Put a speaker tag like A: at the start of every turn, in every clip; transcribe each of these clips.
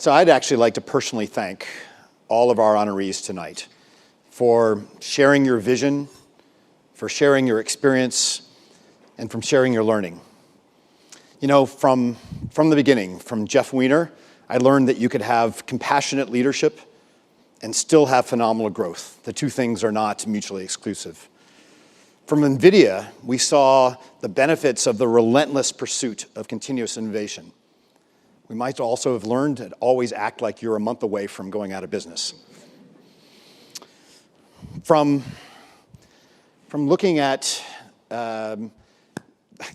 A: So I'd actually like to personally thank all of our honorees tonight for sharing your vision, for sharing your experience, and from sharing your learning. You know, from the beginning, from Jeff Weiner, I learned that you could have compassionate leadership and still have phenomenal growth. The two things are not mutually exclusive. From NVIDIA, we saw the benefits of the relentless pursuit of continuous innovation. We might also have learned to always act like you're a month away from going out of business. From looking at,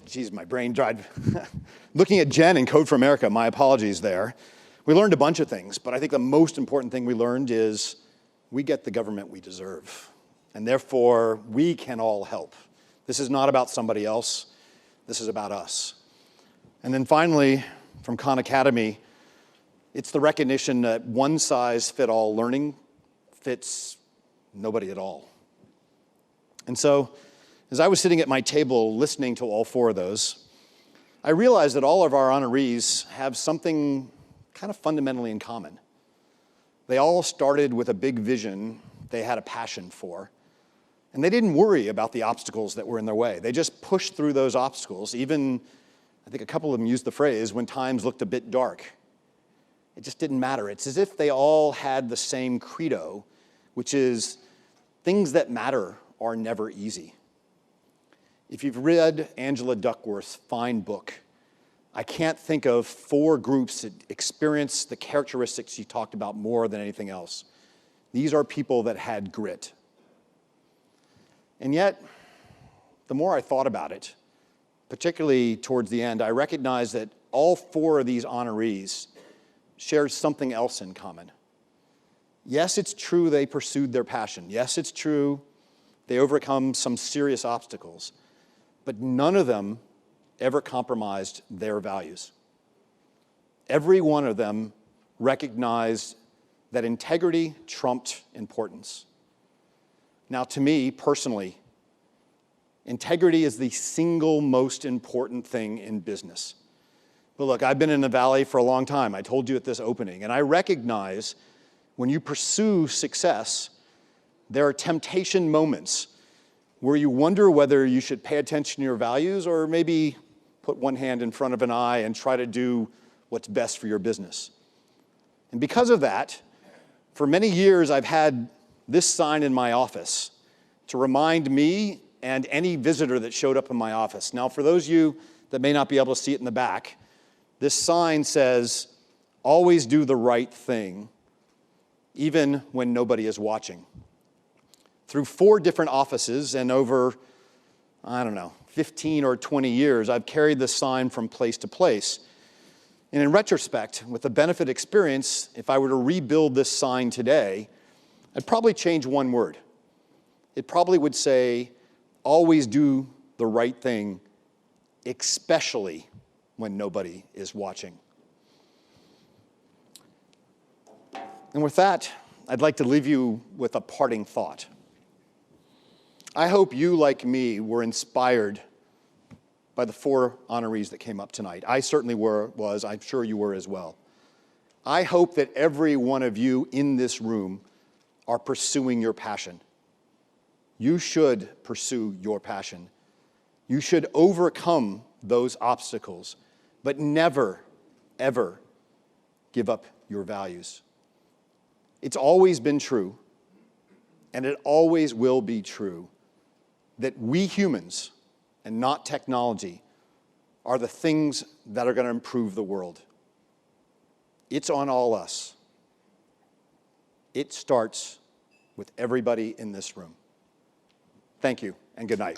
A: geez, my brain dried. Looking at Jen and Code for America, my apologies there. We learned a bunch of things, but I think the most important thing we learned is we get the government we deserve, and therefore we can all help. This is not about somebody else. This is about us. And then finally, from Khan Academy, it's the recognition that one-size-fits-all learning fits nobody at all. And so, as I was sitting at my table listening to all four of those, I realized that all of our honorees have something kind of fundamentally in common. They all started with a big vision they had a passion for, and they didn't worry about the obstacles that were in their way. They just pushed through those obstacles, even, I think a couple of them used the phrase, when times looked a bit dark. It just didn't matter. It's as if they all had the same credo, which is things that matter are never easy. If you've read Angela Duckworth's fine book, I can't think of four groups that experience the characteristics she talked about more than anything else. These are people that had grit. And yet, the more I thought about it, particularly towards the end, I recognized that all four of these honorees shared something else in common. Yes, it's true they pursued their passion. Yes, it's true they overcome some serious obstacles, but none of them ever compromised their values. Every one of them recognized that integrity trumped importance. Now, to me, personally, integrity is the single most important thing in business. But look, I've been in the Valley for a long time. I told you at this opening, and I recognize when you pursue success, there are temptation moments where you wonder whether you should pay attention to your values or maybe put one hand in front of an eye and try to do what's best for your business. And because of that, for many years, I've had this sign in my office to remind me and any visitor that showed up in my office. Now, for those of you that may not be able to see it in the back, this sign says, "Always do the right thing, even when nobody is watching." Through 4 different offices and over, 15 or 20 years, I've carried this sign from place to place. And in retrospect, with the benefit experience, if I were to rebuild this sign today, I'd probably change one word. It probably would say, "Always do the right thing, especially when nobody is watching." And with that, I'd like to leave you with a parting thought. I hope you, like me, were inspired by the 4 honorees that came up tonight. I certainly was. I'm sure you were as well. I hope that every one of you in this room are pursuing your passion. You should pursue your passion. You should overcome those obstacles, but never, ever give up your values. It's always been true, and it always will be true, that we humans, and not technology, are the things that are going to improve the world. It's on all us. It starts with everybody in this room. Thank you, and good night.